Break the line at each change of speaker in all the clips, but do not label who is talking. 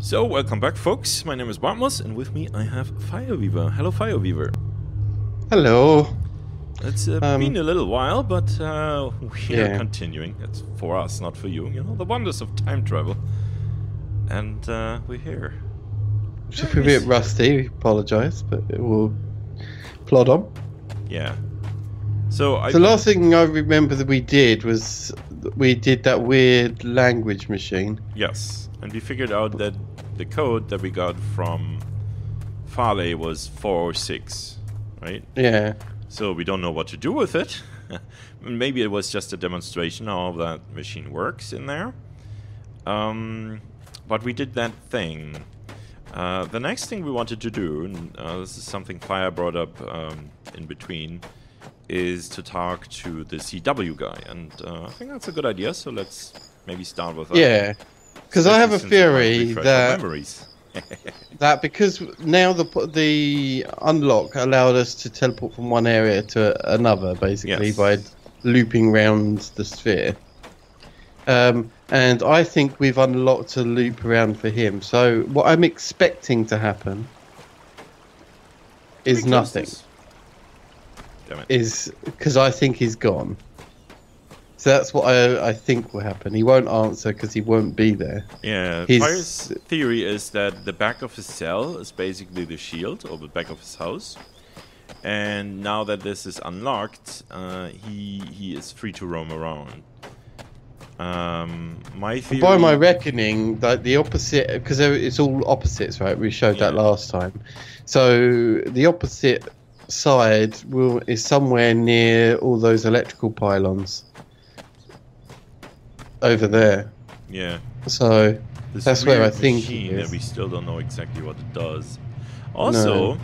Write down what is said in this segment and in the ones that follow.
So, welcome back, folks. My name is Bartmoss, and with me I have Fireweaver. Hello, Fireweaver.
Hello.
It's been a little while, but we are
Yeah.
continuing. It's for us, not for you. You know, the wonders of time travel. And we're here.
Just a bit rusty, we apologise, but it will plod on.
Yeah. So
The last thing I remember that we did was we did that weird language machine.
Yes, and we figured out that the code that we got from Farley was 406, right?
Yeah.
So we don't know what to do with it. Maybe it was just a demonstration of how that machine works in there. But we did that thing. The next thing we wanted to do, and this is something Fire brought up in between, is to talk to the CW guy. And I think that's a good idea, so let's maybe start with that.
Yeah. Because I have a theory that that because now the unlock allowed us to teleport from one area to another, basically, by looping round the sphere. And I think we've unlocked a loop around for him. So what I'm expecting to happen is nothing.
Damn it.
Is because I think he's gone. So that's what I think will happen. He won't answer because he won't be there.
Yeah, Fire's theory is that the back of his cell is basically the shield, or the back of his house. And now that this is unlocked, he is free to roam around. My theory...
By my reckoning, the opposite, because it's all opposites, right? We showed that last time. So the opposite side is somewhere near all those electrical pylons over there.
Yeah.
So that's where I think he is.
That we still don't know exactly what it does. Also,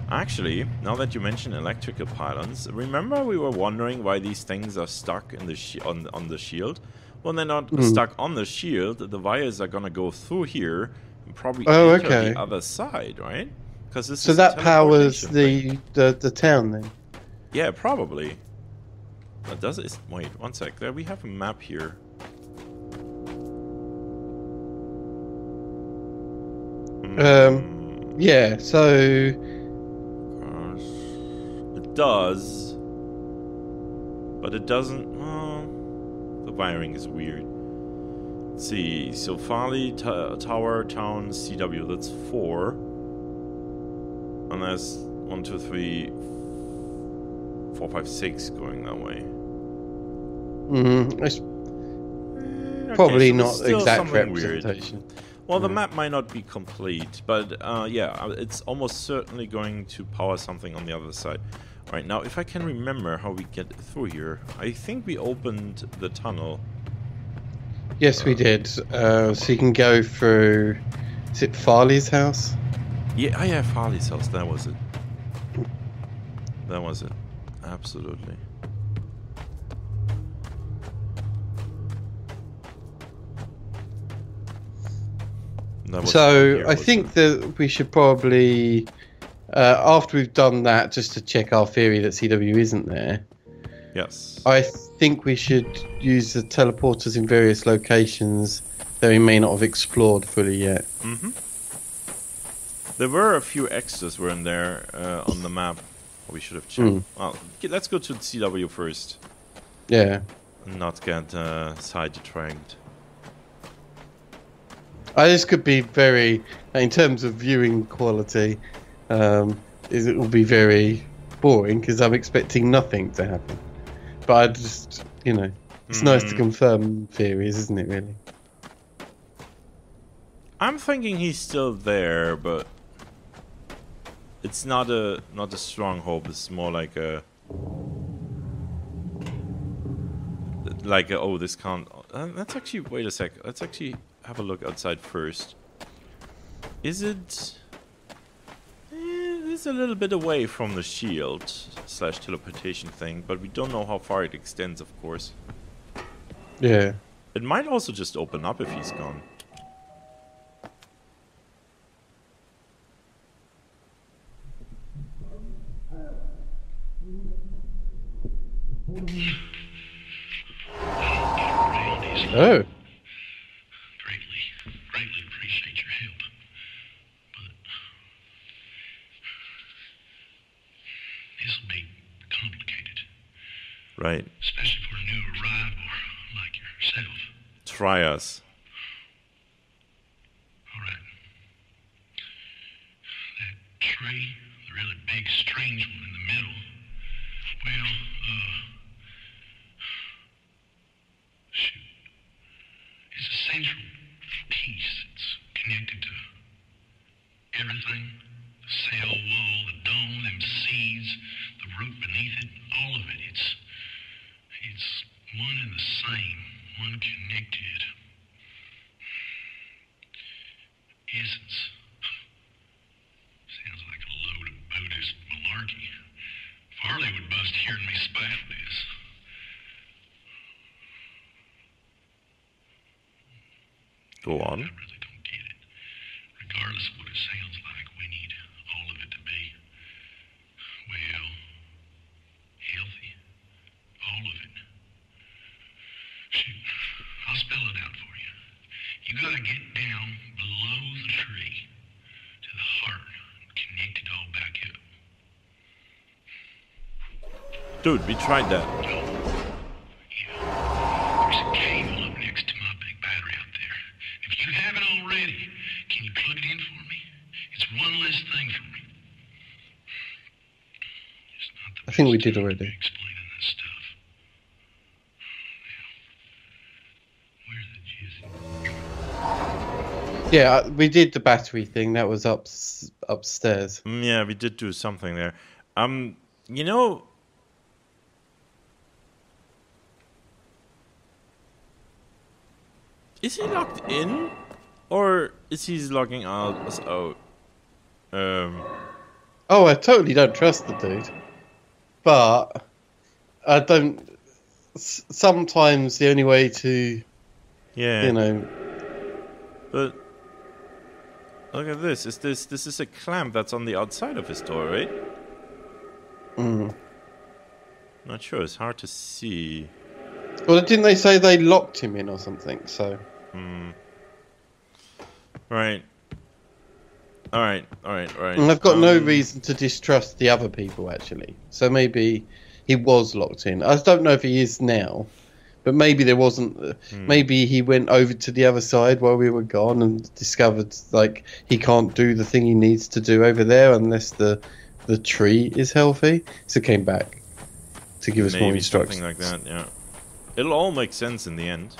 actually, now that you mention electrical pylons, remember we were wondering why these things are stuck in the on the shield? Well, they're not stuck on the shield. The wires are gonna go through here and probably enter the other side, right? Because this
so that powers the town then.
Yeah, probably. But does it? Wait, one sec. There we have a map here.
Yeah. So
it does, but it doesn't. The wiring is weird. Let's see. So Farley, Tower, Town, CW. That's 4. And there's 1, 2, 3, 4, 5, 6 going that way.
It's probably not exact representation.
Weird. Well, the map might not be complete, but yeah, it's almost certainly going to power something on the other side. Right, now, if I can remember how we get through here, I think we opened the tunnel.
Yes, we did. So you can go through... Is it Farley's house?
Yeah, yeah, Farley's house. That was it. That was it. Absolutely.
So I think that we should probably, after we've done that, just to check our theory that CW isn't there.
Yes.
I think we should use the teleporters in various locations that we may not have explored fully yet.
There were a few extras were in there on the map. We should have checked. Well, let's go to the CW first.
Yeah.
And not get sidetracked.
This could be very, in terms of viewing quality, it will be very boring because I'm expecting nothing to happen. But I just, you know, it's nice to confirm theories, isn't it, really?
I'm thinking he's still there, but it's not a strong hope. It's more like a oh, this can't. Let's actually wait a sec. Let's actually have a look outside first. Is it? It's a little bit away from the shield / teleportation thing, but we don't know how far it extends, of course.
Yeah.
It might also just open up if he's gone.
Oh.
Greatly appreciate your help.
Right.
Especially for a new arrival like yourself.
Try us.
All right. That tree, the really big, strange one in the middle. Well, shoot. It's a central piece. It's connected to everything. The cell wall, the dome, them seeds, the root beneath it, all of it. It's one and the same, one connected. Essence. Sounds like a load of Buddhist malarkey. Farley would bust hearing me spout this.
Go on.
I really don't get it. Regardless of what it sounds like, we need all of it to be, well, healthy. All of it. Shoot, I'll spell it out for you. You gotta get down below the tree to the heart and connect it all back up.
Dude, we tried that.
Yeah. There's a cable up next to my big battery out there. If you haven't already, can you plug it in for me? It's one less thing for me. It's not the
I think we
best
did
time
already.
to be explaining this stuff. Where's the jizzy?
Yeah, we did the battery thing. That was upstairs.
Yeah, we did do something there. You know, is he locked in, or is he logging us out?
Oh, I totally don't trust the dude. But I don't. Sometimes the only way to,
Yeah.
you know.
But look at this. This is a clamp that's on the outside of his door, right? Not sure. It's hard to see.
Well, didn't they say they locked him in or something? So.
Right. All right.
And I've got no reason to distrust the other people, actually. So maybe he was locked in. I don't know if he is now, but maybe there wasn't. Maybe he went over to the other side while we were gone and discovered, like, he can't do the thing he needs to do over there unless the tree is healthy. So came back to give us more instructions.
Something like that, yeah. It'll all make sense in the end.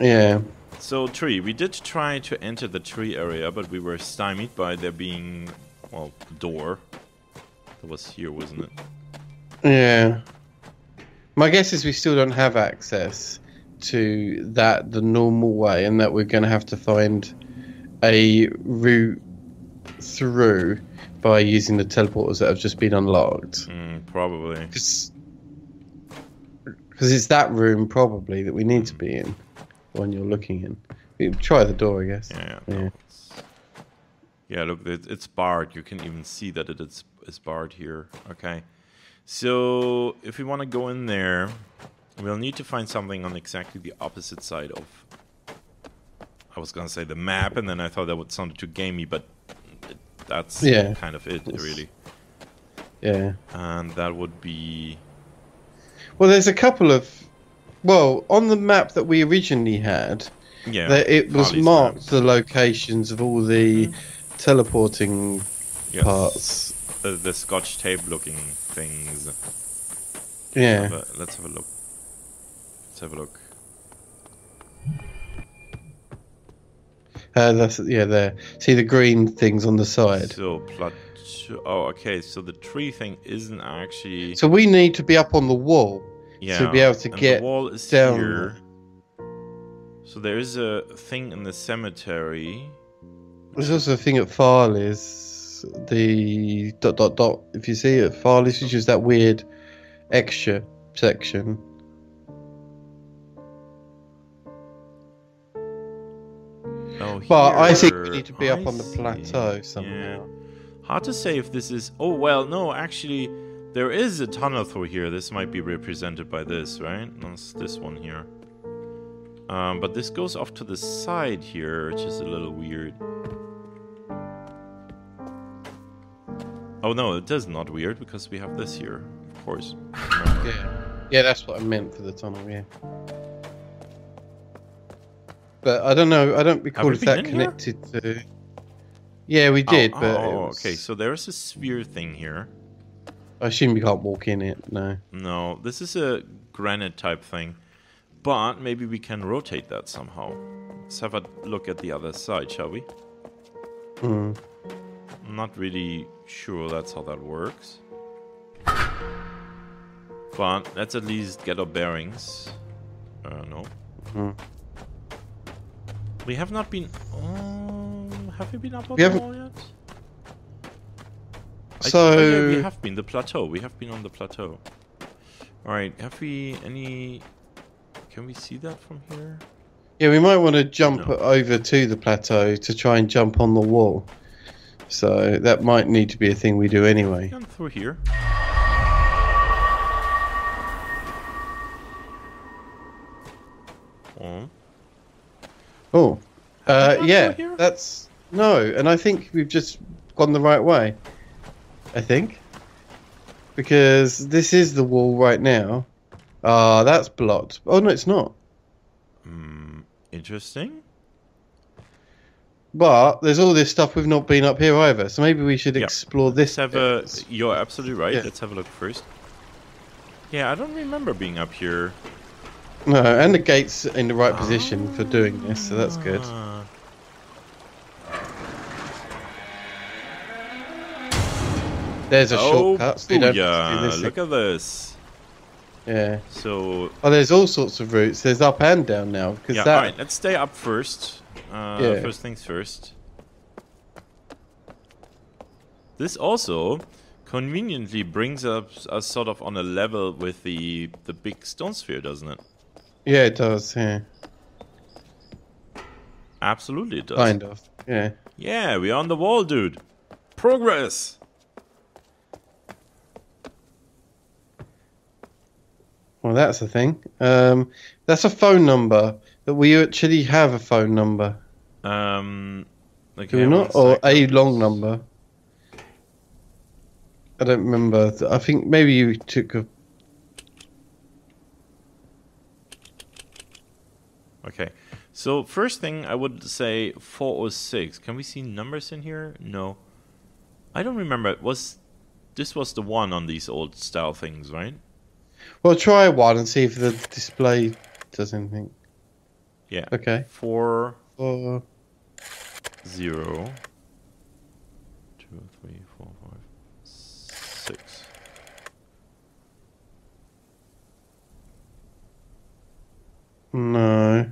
Yeah.
So, tree. We did try to enter the tree area, but we were stymied by there being, well, a door. That was here, wasn't it?
Yeah. My guess is we still don't have access to that the normal way, and that we're going to have to find a route through by using the teleporters that have just been unlocked.
Probably.
Because it's that room, probably, that we need to be in. One you're looking in. We try the door, I guess.
Yeah. Yeah, look, it's barred. You can even see that it's barred here. Okay. So, if we want to go in there, we'll need to find something on exactly the opposite side of... I was going to say the map, and then I thought that would sound too gamey, but that's kind of it, really.
Yeah.
And that would be...
Well, there's a couple of... Well, on the map that we originally had, it was marked the locations of all the teleporting parts.
The Scotch tape looking things.
Yeah.
Let's have a look.
There. See the green things on the side.
So, okay, so the tree thing isn't actually...
So we need to be up on the wall.
Yeah,
to be able to get
the wall is
down
here. So there is a thing in the cemetery.
There's also a thing at Farley's. The ... If you see it at Farley's, which is that weird extra section.
Oh,
but I think we need to be up on the plateau somehow.
Yeah. Hard to say if this is... Oh, well, no, actually... There is a tunnel through here. This might be represented by this, right? That's this one here. But this goes off to the side here, which is a little weird. Oh no, it is not weird because we have this here, of course.
Yeah. Yeah, that's what I meant for the tunnel, yeah. But I don't know, I don't recall if that connected to... Yeah, we did, but...
Okay, so there's a sphere thing here.
I assume you can't walk in it, no.
No, this is a granite type thing. But maybe we can rotate that somehow. Let's have a look at the other side, shall we?
Hmm.
I'm not really sure that's how that works. But let's at least get our bearings. No.
Hmm.
We have not been... have we been up on the wall yet?
So...
yeah, we have been. The plateau. We have been on the plateau. Alright, have we any... Can we see that from here?
Yeah, we might want to jump over to the plateau to try and jump on the wall. So that might need to be a thing we do anyway.
Come through here.
Oh. Yeah, that's... No, and I think we've just gone the right way. I think. Because this is the wall right now. Ah, that's blocked. Oh, no, it's not.
Interesting.
But there's all this stuff we've not been up here either. So maybe we should explore this.
You're absolutely right. Yeah. Let's have a look first. Yeah, I don't remember being up here.
No, and the gate's in the right position for doing this, so that's good. There's a shortcut. So you don't have to do this.
Look at this.
Yeah.
So.
Oh, there's all sorts of routes. There's up and down now.
Yeah. All right. Let's stay up first.
Yeah.
First things first. This also conveniently brings us sort of on a level with the big stone sphere, doesn't it?
Yeah, it does. Yeah.
Absolutely, it does.
Kind of. Yeah.
Yeah, we're on the wall, dude. Progress.
Well, that's the thing. That's a phone number. That we actually have a phone number.
Okay,
do we not? Or a long number? I don't remember. I think maybe you took a...
Okay. So, first thing I would say 406. Can we see numbers in here? No. I don't remember. This was the one on these old style things, right?
Well, try one and see if the display does anything.
Yeah.
Okay.
4
0
2 3 4 5 6.
No.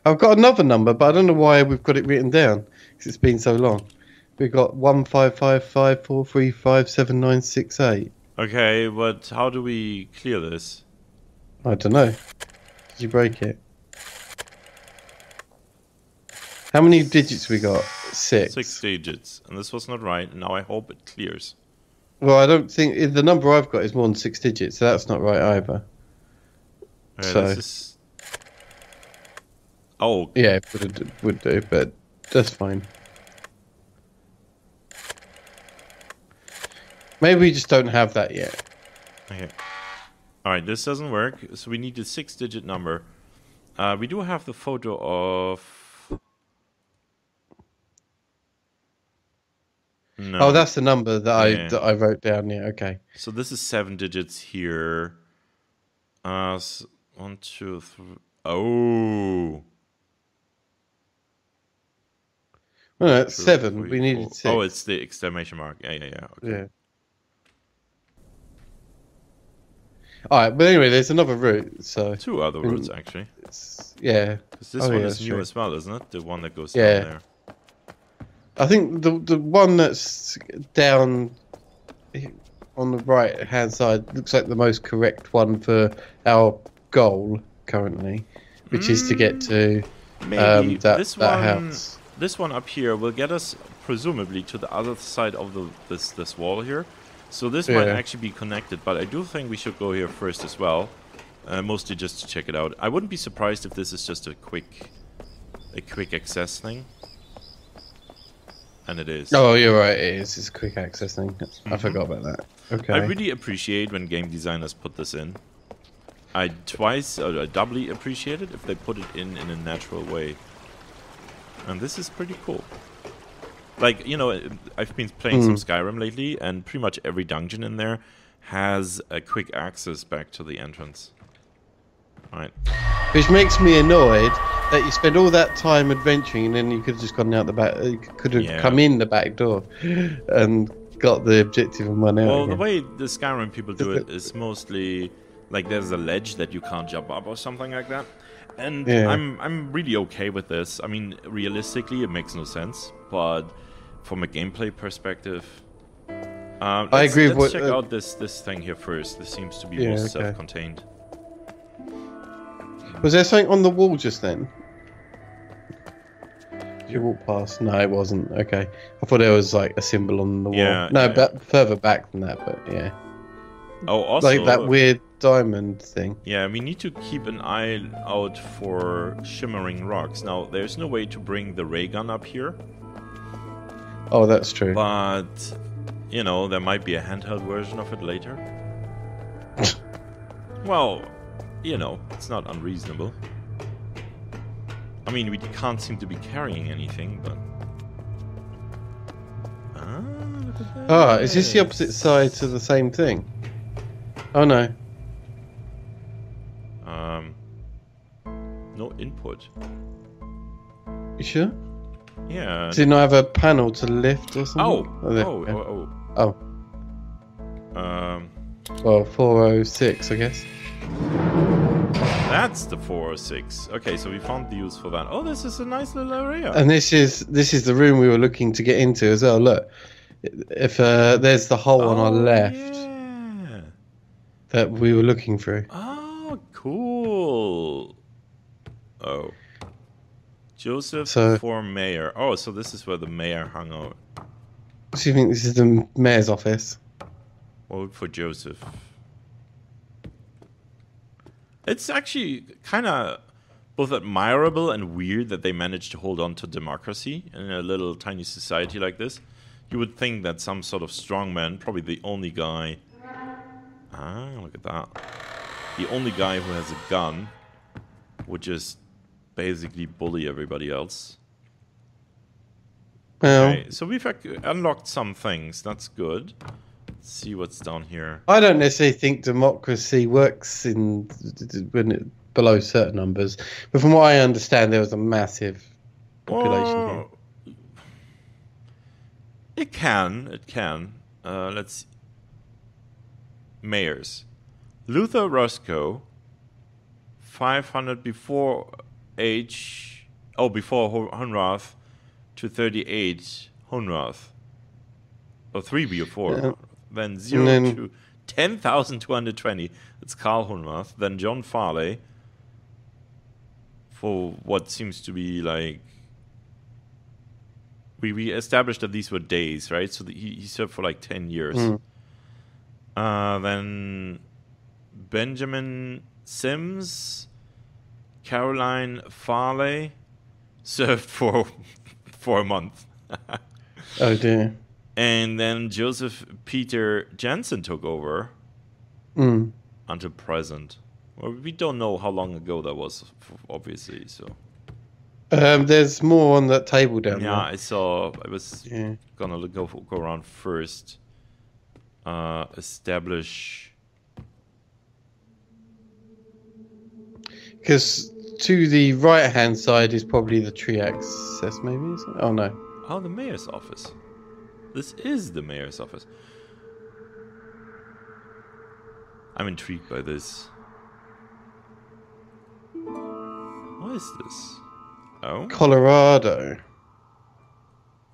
I've got another number, but I don't know why we've got it written down. Because it's been so long. We've got 1555435798.
Okay, but how do we clear this?
I don't know. Did you break it? How many digits we got? 6.
6 digits. And this was not right. And now I hope it clears.
Well, I don't think... The number I've got is more than 6 digits, so that's not right either.
Okay,
so...
This is... Oh.
Yeah, it would do, but that's fine. Maybe we just don't have that yet.
Okay. Alright, this doesn't work. So we need a 6-digit number. We do have the photo of... No.
Oh, that's the number that I wrote down. Yeah, okay.
So this is 7 digits here. 1, 2, 3... Oh!
Well, no, it's 7. We needed 6.
Oh, it's the exclamation mark. Yeah. Okay.
Yeah. Alright, but anyway, there's another route, so...
2 other routes, actually.
Yeah.
Because this one is new as well, isn't it? The one that goes down there.
I think the one that's down on the right-hand side looks like the most correct one for our goal currently, which is to get to that house.
This one up here will get us, presumably, to the other side of this wall here. So this might actually be connected, but I do think we should go here first as well. Mostly just to check it out. I wouldn't be surprised if this is just a quick access thing. And it is.
Oh, you're right, it is. It's a quick access thing. I forgot about that. Okay.
I really appreciate when game designers put this in. I doubly appreciate it if they put it in a natural way. And this is pretty cool. Like, you know, I've been playing some Skyrim lately, and pretty much every dungeon in there has a quick access back to the entrance. Right.
Which makes me annoyed that you spend all that time adventuring and then you could have just gone out the back. You could have come in the back door and got the objective and went out.
Well, the way the Skyrim people do it is mostly like there's a ledge that you can't jump up or something like that. And I'm really okay with this. I mean, realistically, it makes no sense, but from a gameplay perspective,
I agree.
Let's check out this thing here first. This seems to be more self-contained.
Was there something on the wall just then? Did you walk past? No, it wasn't. Okay. I thought there was like a symbol on the wall.
Yeah.
No, but further back than that, but yeah.
Oh, also...
like that weird diamond thing.
Yeah, we need to keep an eye out for shimmering rocks. Now, there's no way to bring the ray gun up here.
Oh, that's true.
But, you know, there might be a handheld version of it later. Well... you know, it's not unreasonable. I mean, we can't seem to be carrying anything, but... look at that.
Ah, is this the opposite side to the same thing? Oh, no.
No input.
You sure?
Yeah.
Does it not have a panel to lift or something? Oh. Well, 406, I guess.
That's the 406. Okay, so we found the use for that. Oh, this is a nice little area.
And this is the room we were looking to get into as well. Look, if there's the hole on our left that we were looking through.
Oh, cool. Oh, Joseph for mayor. Oh, so this is where the mayor hung out.
Do you think this is the mayor's office?
Vote for Joseph. It's actually kind of both admirable and weird that they managed to hold on to democracy in a little tiny society like this. You would think that some sort of strongman, probably the only guy... Ah, look at that. The only guy who has a gun would just basically bully everybody else.
Well,
okay, so we've unlocked some things. That's good. Let's see what's down here.
I don't necessarily think democracy works below certain numbers, but from what I understand, there was a massive population here.
It can. Let's see. Mayors. Luther Roscoe, 500 before Honrath to 38 Honrath. Or 3 before. Then 0 to 10,220. It's Carl Honrath. Then John Farley. For what seems to be like... We established that these were days, right? So he served for like 10 years. Then Benjamin Sims, Caroline Farley served for a month.
Oh dear.
And then Joseph Peter Jensen took over until present. Well, we don't know how long ago that was, obviously. So
there's more on that table down there.
Yeah, I saw. I was gonna go around first. Establish.
Because to the right-hand side is probably the tree access, maybe? Oh, no.
Oh, the mayor's office. This is the mayor's office. I'm intrigued by this. What is this? Oh?
Colorado.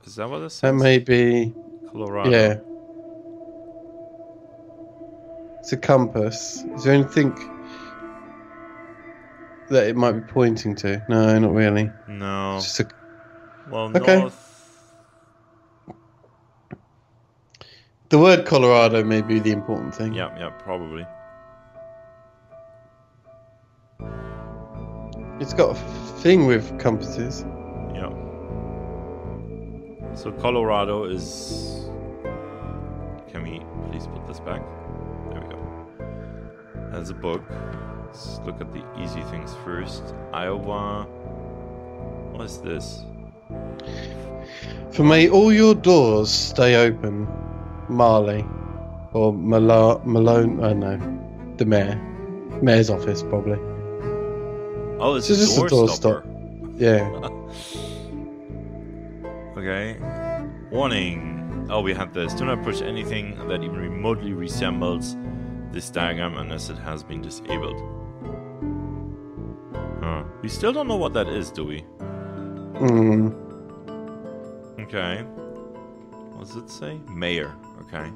Is that what this says?
That may be...
Colorado.
Yeah. It's a compass. Is there anything that it might be pointing to? No, not really.
No.
It's just a...
Well,
okay.
North...
The word Colorado may be the important thing.
Yeah, probably.
It's got a thing with compasses.
Yeah. So Colorado is... Can we please put this back? There we go. As a book. Let's look at the easy things first. Iowa. What is this?
For may all your doors stay open, Marley. Or Malone, I don't know. The mayor. Mayor's office, probably.
Oh, it's
just
a door stopper.
Yeah.
Okay. Warning. Oh, we have this. Do not push anything that even remotely resembles this diagram unless it has been disabled. We still don't know what that is, do we? Okay. What does it say? Mayor. Okay.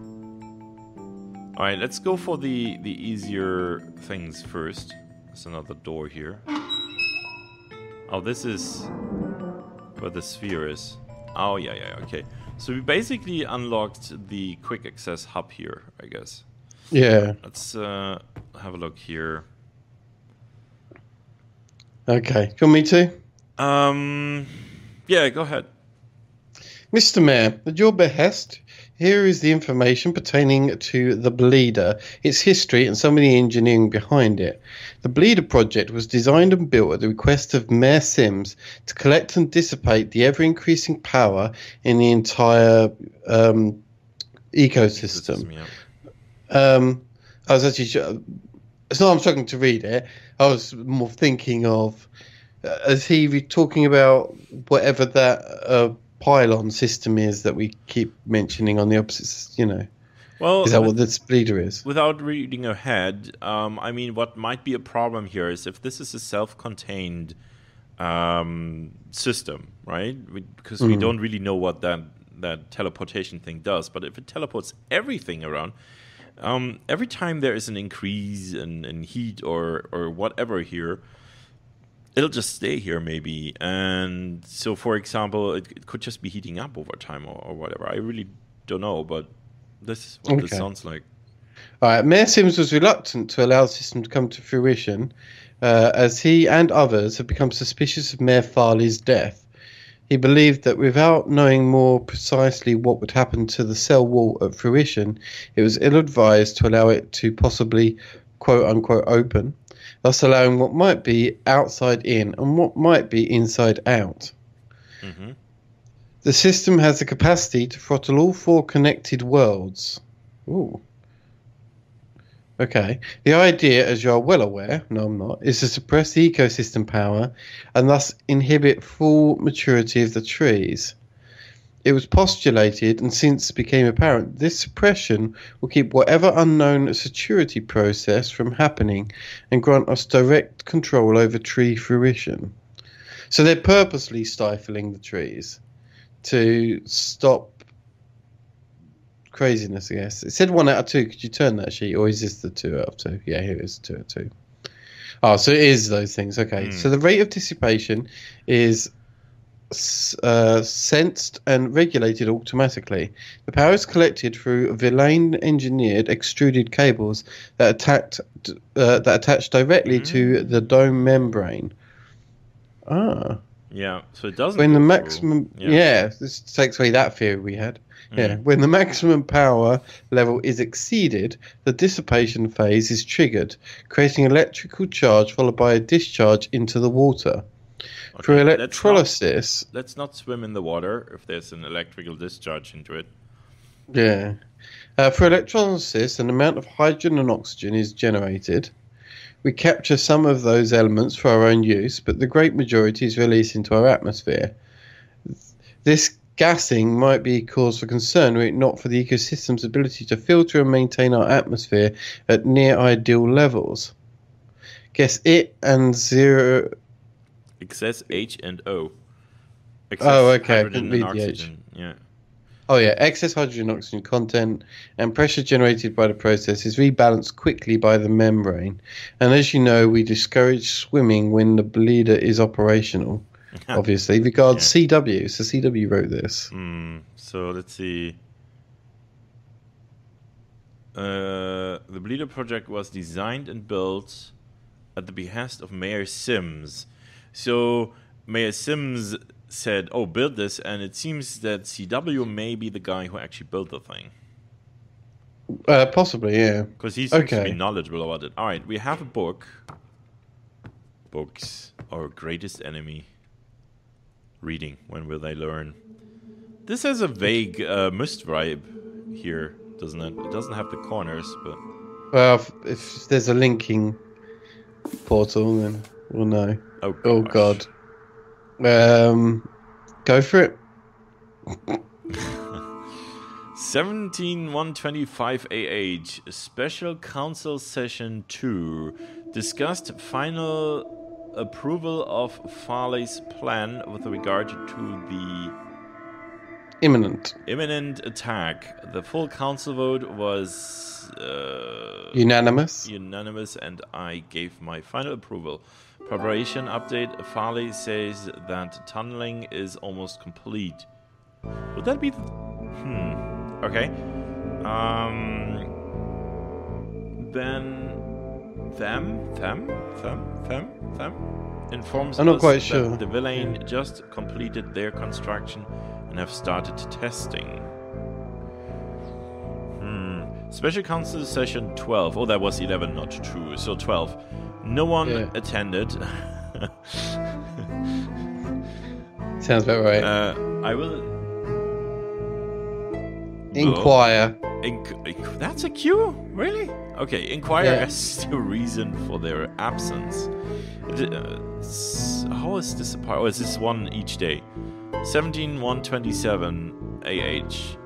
Alright, let's go for the easier things first. There's another door here. Oh, this is where the sphere is. Oh, yeah, okay. So we basically unlocked the quick access hub here, I guess.
Yeah.
Let's have a look here.
Okay. Do you want me to?
Yeah, go ahead.
Mr. Mayor, at your behest, here is the information pertaining to the Bleeder, its history and some of the engineering behind it. The Bleeder project was designed and built at the request of Mayor Sims to collect and dissipate the ever-increasing power in the entire ecosystem. I was actually... It's not I'm struggling to read it. I was more thinking of... is he talking about whatever that... pylon system is that we keep mentioning on the opposites, Well, is that what this Bleeder is?
Without reading ahead, I mean, what might be a problem here is if this is a self-contained system, right? Because we don't really know what that teleportation thing does. But if it teleports everything around, every time there is an increase in heat or whatever here, it'll just stay here maybe. And so, for example, it could just be heating up over time or whatever. I really don't know, but this is what this sounds like.
All right. Mayor Sims was reluctant to allow the system to come to fruition as he and others have become suspicious of Mayor Farley's death. He believed that without knowing more precisely what would happen to the cell wall at fruition, it was ill-advised to allow it to possibly, quote-unquote, open, thus allowing what might be outside in and what might be inside out. Mm-hmm. The system has the capacity to throttle all 4 connected worlds. Ooh. Okay. The idea, as you are well aware, no I'm not, is to suppress the ecosystem power and thus inhibit full maturity of the trees. It was postulated, and since became apparent, this suppression will keep whatever unknown security process from happening and grant us direct control over tree fruition. So they're purposely stifling the trees to stop craziness, I guess. It said 1 out of 2. Could you turn that sheet? Or is this the 2 out of 2? Yeah, here it is, 2 out of 2. Oh, so it is those things. Okay. So the rate of dissipation is... sensed and regulated automatically. The power is collected through Villain-engineered extruded cables that attach directly to the dome membrane.
Yeah, so it doesn't.
When the maximum, this takes away that theory we had. Yeah, when the maximum power level is exceeded, the dissipation phase is triggered, creating electrical charge followed by a discharge into the water.
Okay,
for electrolysis...
Let's not swim in the water if there's an electrical discharge into it.
Yeah. For electrolysis, an amount of hydrogen and oxygen is generated. We capture some of those elements for our own use, but the great majority is released into our atmosphere. This gassing might be cause for concern were it not for the ecosystem's ability to filter and maintain our atmosphere at near ideal levels. Guess it and zero...
Excess H and O.
Excess hydrogen and oxygen.
Yeah.
Oh yeah, excess hydrogen and oxygen content and pressure generated by the process is rebalanced quickly by the membrane. And as you know, we discourage swimming when the bleeder is operational. Obviously, regards CW. So CW wrote this.
So let's see. The bleeder project was designed and built at the behest of Mayor Sims. So Mayor Sims said, "Oh, build this," and it seems that CW may be the guy who actually built the thing.
Possibly, yeah.
Because he seems to be knowledgeable about it. All right, we have a book. Books, our greatest enemy. Reading. When will they learn? This has a vague Myst vibe here, doesn't it? It doesn't have the corners, but...
Well, if there's a linking portal, then we'll know. Oh God. Go for it.
17125 AH, Special Council Session 2, discussed final approval of Farley's plan with regard to the imminent attack. The full council vote was
unanimous,
and I gave my final approval. Preparation update. Farley says that tunneling is almost complete. Would that be... Okay. Then them informs
I'm not
us
quite
that
sure.
the villain just completed their construction and have started testing. Special Council Session 12. Oh, that was 11, not true. So 12. No one attended.
Sounds about right.
I will...
Inquire.
That's a cue? Really? Okay, inquire as to reason for their absence. How is this apart? Oh, is this one each day? 17127 AH.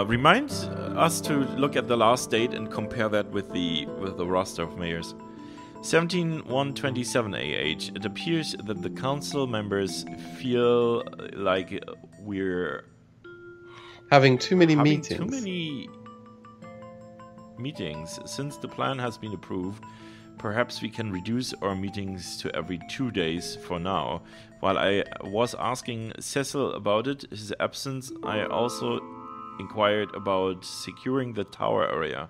Remind us to look at the last date and compare that with the roster of mayors. 17127 AH. It appears that the council members feel like we're
having too many
meetings. Since the plan has been approved, perhaps we can reduce our meetings to every 2 days for now. While I was asking Cecil about it, his absence, I also inquired about securing the tower area.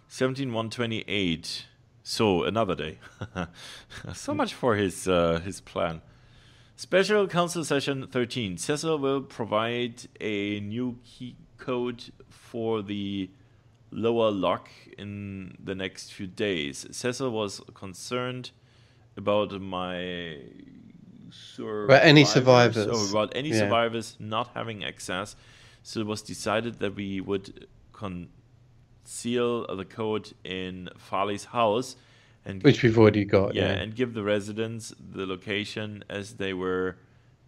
17128. So another day. So much for his plan. Special Council Session 13. Cecil will provide a new key code for the lower lock in the next few days. Cecil was concerned about survivors not having access, so it was decided that we would conceal the code in Farley's house,
which we've already got.
And give the residents the location as they were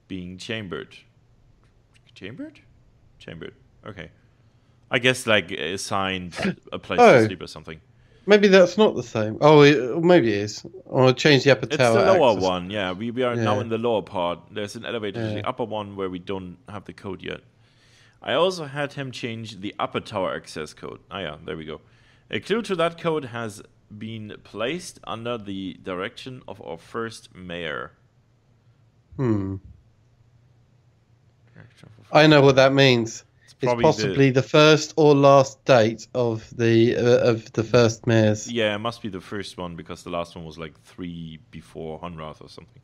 being chambered. Chambered. Okay. I guess like assigned a place to sleep or something.
Maybe that's not the same. Maybe it is. Or change the upper tower.
It's the lower one, yeah. We are now in the lower part. There's an elevator to the upper one where we don't have the code yet. I also had him change the upper tower access code. There we go. A clue to that code has been placed under the direction of our first mayor.
I know what that means. It's possibly the first or last date of the first mayors.
Yeah, it must be the first one because the last one was like 3 before Honrath or something.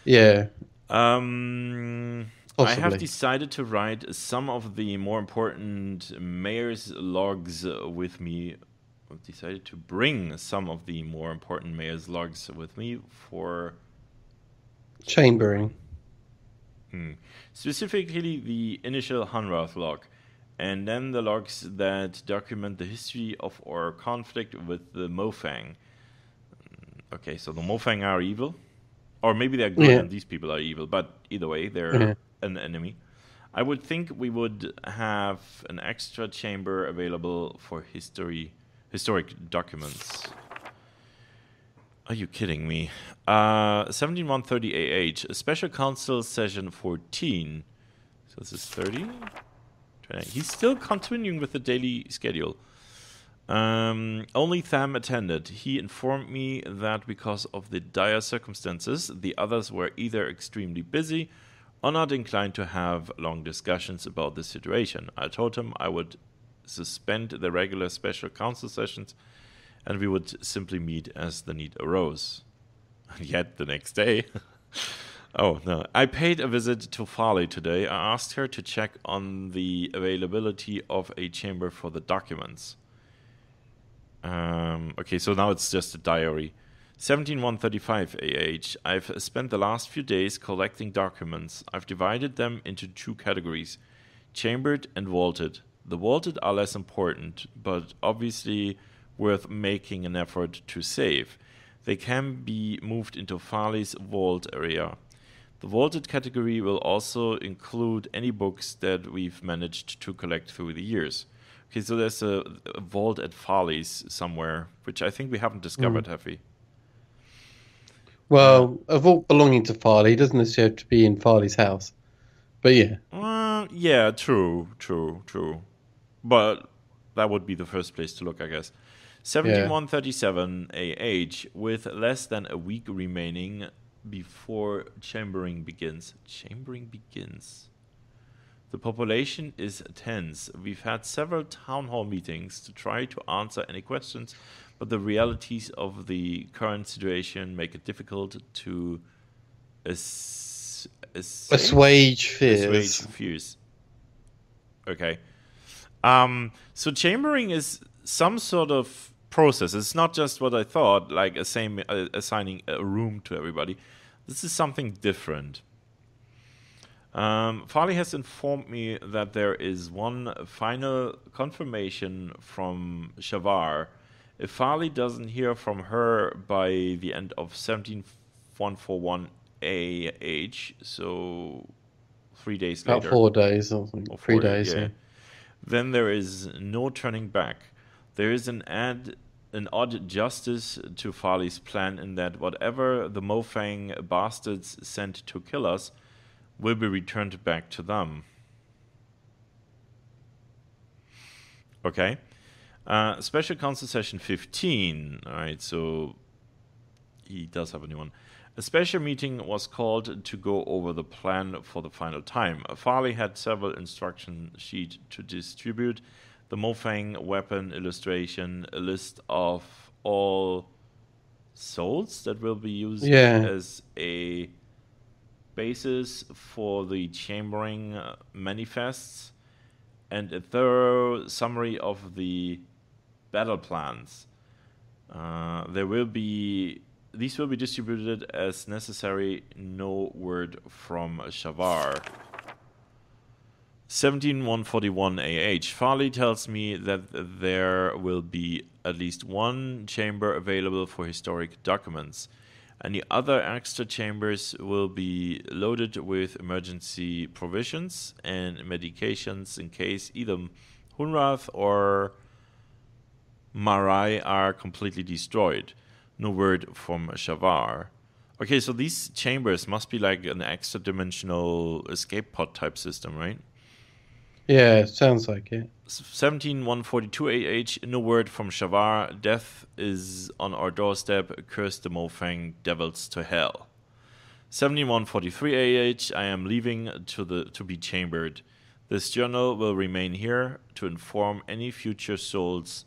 Yeah.
I have decided to write some of the more important mayor's logs with me. I've decided to bring some of the more important mayor's logs with me for
chambering.
Specifically the initial Honrath log, and then the logs that document the history of our conflict with the Mofang. Okay, so the Mofang are evil. Or maybe they're good and these people are evil, but either way, they're an enemy. I would think we would have an extra chamber available for historic documents. Are you kidding me? 17130 AH, a Special Council Session 14. So this is 30? 20. He's still continuing with the daily schedule. Only Tham attended. He informed me that because of the dire circumstances, the others were either extremely busy or not inclined to have long discussions about the situation. I told him I would suspend the regular Special Council sessions and we would simply meet as the need arose. And yet, the next day, Oh, no. I paid a visit to Farley today. I asked her to check on the availability of a chamber for the documents. Okay, so now it's just a diary. 17135 AH. I've spent the last few days collecting documents. I've divided them into 2 categories, chambered and vaulted. The vaulted are less important, but obviously worth making an effort to save. They can be moved into Farley's vault area. The vaulted category will also include any books that we've managed to collect through the years. Okay, so there's a vault at Farley's somewhere, which I think we haven't discovered, have we?
Well, a vault belonging to Farley doesn't necessarily have to be in Farley's house. But yeah.
Yeah, true. But that would be the first place to look, I guess. 17137 AH, with less than a week remaining before chambering begins. Chambering begins. The population is tense. We've had several town hall meetings to try to answer any questions, but the realities of the current situation make it difficult to
assuage fears.
Okay. So chambering is some sort of process. It's not just what I thought, like assigning a room to everybody. This is something different. Farley has informed me that there is one final confirmation from Shavar. If Farley doesn't hear from her by the end of 17141 AH, so 3 days later.
About 4 days or something. 3 days, yeah.
Then there is no turning back. There is an odd justice to Farley's plan in that whatever the Mofang bastards sent to kill us will be returned back to them. Okay. Special Council Session 15. All right, so he does have a new one. A special meeting was called to go over the plan for the final time. Farley had several instruction sheets to distribute. The Mofang weapon illustration, a list of all souls that will be used as a basis for the chambering manifests, and a thorough summary of the battle plans. These will be distributed as necessary. No word from Shavar. 17141 AH. Farley tells me that there will be at least one chamber available for historic documents. Any other extra chambers will be loaded with emergency provisions and medications in case either Hunrath or Marai are completely destroyed. No word from Shavar. Okay, so these chambers must be like an extra dimensional escape pod type system, right?
Yeah, it sounds like it.
17142 AH, no word from Shavar. Death is on our doorstep. Curse the Mofang devils to hell. 17143 AH, I am leaving to be chambered. This journal will remain here to inform any future souls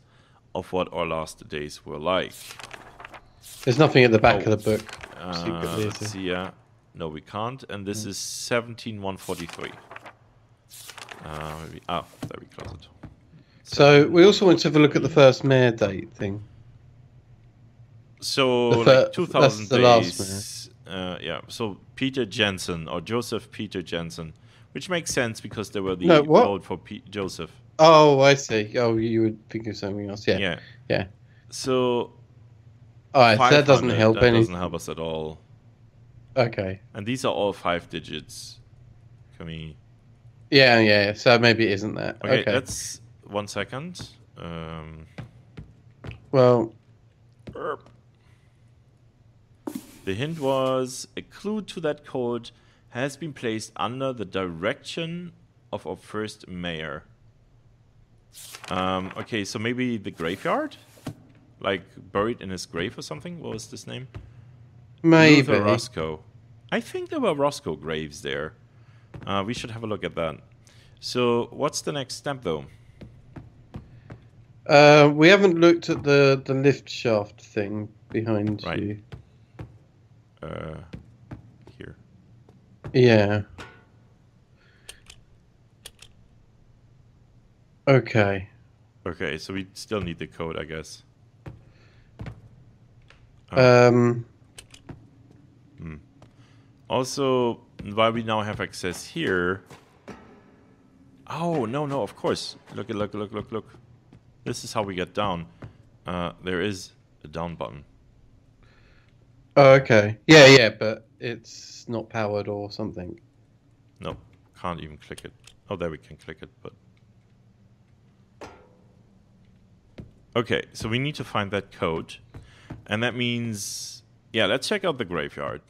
of what our last days were like.
There's nothing at the back of the book.
Let's see, yeah. No, we can't. And this is 17143. There we close it.
So we also want to have a look at the first mayor date thing.
So like 2000
the
days. Yeah. So Peter Jensen or Joseph Peter Jensen, which makes sense because they were the vote for Joseph.
Oh, I see. Oh, you would think of something else. Yeah.
So.
All right, so that doesn't help any.
That doesn't help us at all.
Okay.
And these are all 5 digits. Can we?
Yeah. So maybe it isn't that.
Okay. That's 1 second.
Well.
The hint was a clue to that code has been placed under the direction of our first mayor. Okay, so maybe the graveyard? Like buried in his grave or something? What was this name?
Maybe.
Luther Roscoe. I think there were Roscoe graves there. We should have a look at that. So what's the next step though?
We haven't looked at the lift shaft thing behind you.
Here.
Yeah. Okay.
Okay, so we still need the code, I guess. Also, while we now have access here... Oh, no, of course. Look. This is how we get down. There is a down button.
Oh, okay. Yeah, but it's not powered or something.
No, can't even click it. Oh, there we can click it, but... Okay, so we need to find that code. And that means... Yeah, let's check out the graveyard.